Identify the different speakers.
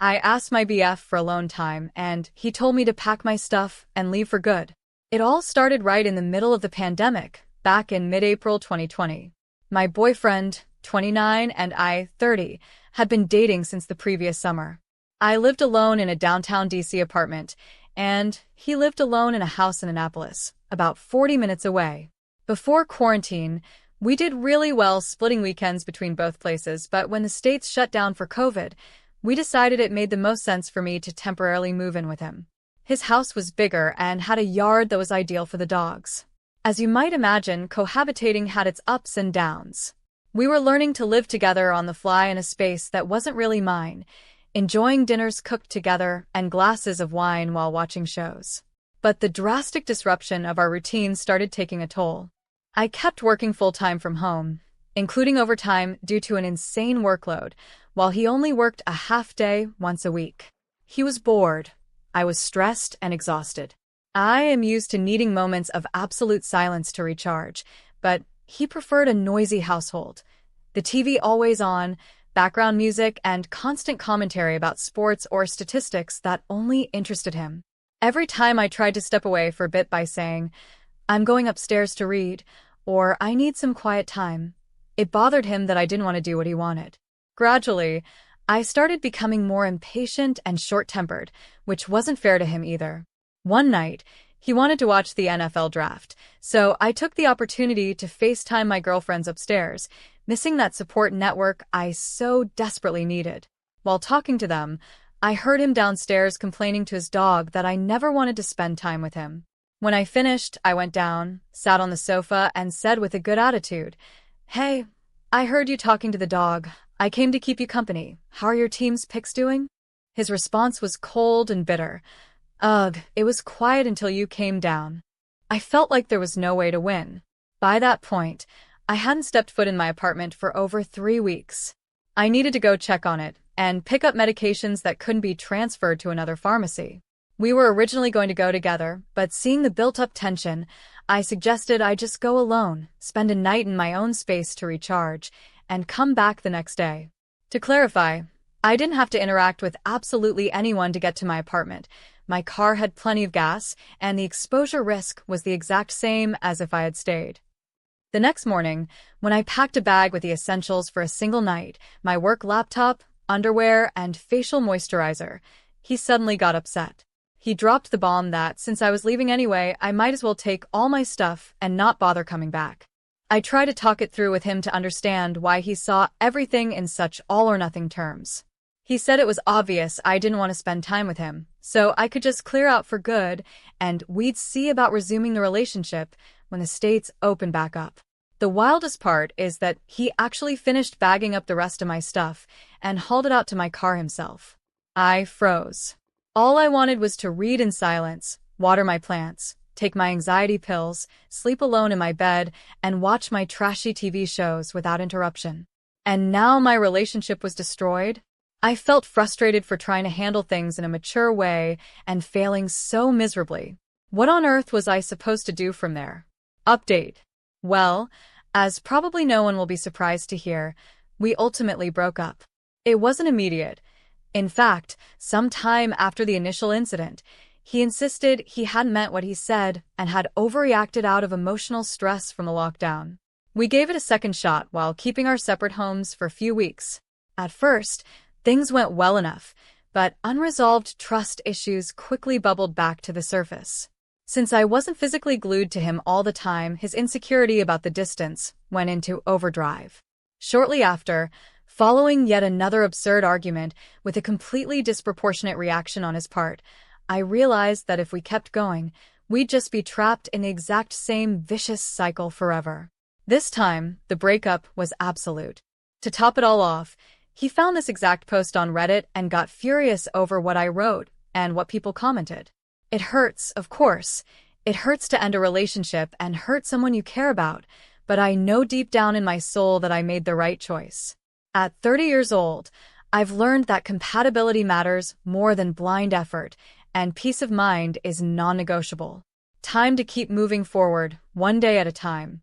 Speaker 1: I asked my BF for alone time, and he told me to pack my stuff and leave for good. It all started right in the middle of the pandemic, back in mid-April 2020. My boyfriend, 29, and I, 30, had been dating since the previous summer. I lived alone in a downtown DC apartment, and he lived alone in a house in Annapolis, about 40 minutes away. Before quarantine, we did really well splitting weekends between both places, but when the states shut down for COVID, we decided it made the most sense for me to temporarily move in with him. His house was bigger and had a yard that was ideal for the dogs. As you might imagine, cohabitating had its ups and downs. We were learning to live together on the fly in a space that wasn't really mine, enjoying dinners cooked together and glasses of wine while watching shows. But the drastic disruption of our routine started taking a toll. I kept working full-time from home, including overtime due to an insane workload, while he only worked a half day once a week. He was bored. I was stressed and exhausted. I am used to needing moments of absolute silence to recharge, but he preferred a noisy household. The TV always on, background music, and constant commentary about sports or statistics that only interested him. Every time I tried to step away for a bit by saying, "I'm going upstairs to read," or "I need some quiet time," it bothered him that I didn't want to do what he wanted. Gradually, I started becoming more impatient and short-tempered, which wasn't fair to him either. One night, he wanted to watch the NFL draft, so I took the opportunity to FaceTime my girlfriends upstairs, missing that support network I so desperately needed. While talking to them, I heard him downstairs complaining to his dog that I never wanted to spend time with him. When I finished, I went down, sat on the sofa, and said with a good attitude, "Hey, I heard you talking to the dog. I came to keep you company. How are your team's picks doing?" His response was cold and bitter. "Ugh, it was quiet until you came down." I felt like there was no way to win. By that point, I hadn't stepped foot in my apartment for over 3 weeks. I needed to go check on it and pick up medications that couldn't be transferred to another pharmacy. We were originally going to go together, but seeing the built-up tension, I suggested I just go alone, spend a night in my own space to recharge, and come back the next day. To clarify, I didn't have to interact with absolutely anyone to get to my apartment. My car had plenty of gas, and the exposure risk was the exact same as if I had stayed. The next morning, when I packed a bag with the essentials for a single night, my work laptop, underwear, and facial moisturizer, he suddenly got upset. He dropped the bomb that, since I was leaving anyway, I might as well take all my stuff and not bother coming back. I tried to talk it through with him to understand why he saw everything in such all-or-nothing terms. He said it was obvious I didn't want to spend time with him, so I could just clear out for good, and we'd see about resuming the relationship when the states open back up. The wildest part is that he actually finished bagging up the rest of my stuff and hauled it out to my car himself. I froze. All I wanted was to read in silence, water my plants, take my anxiety pills, sleep alone in my bed, and watch my trashy TV shows without interruption. And now my relationship was destroyed? I felt frustrated for trying to handle things in a mature way and failing so miserably. What on earth was I supposed to do from there? Update. Well, as probably no one will be surprised to hear, we ultimately broke up. It wasn't immediate. In fact, some time after the initial incident, he insisted he hadn't meant what he said and had overreacted out of emotional stress from the lockdown. We gave it a second shot while keeping our separate homes for a few weeks. At first, things went well enough, but unresolved trust issues quickly bubbled back to the surface. Since I wasn't physically glued to him all the time, his insecurity about the distance went into overdrive. Shortly after, following yet another absurd argument with a completely disproportionate reaction on his part, I realized that if we kept going, we'd just be trapped in the exact same vicious cycle forever. This time, the breakup was absolute. To top it all off, he found this exact post on Reddit and got furious over what I wrote and what people commented. It hurts, of course. It hurts to end a relationship and hurt someone you care about, but I know deep down in my soul that I made the right choice. At 30 years old, I've learned that compatibility matters more than blind effort, and peace of mind is non-negotiable. Time to keep moving forward, one day at a time.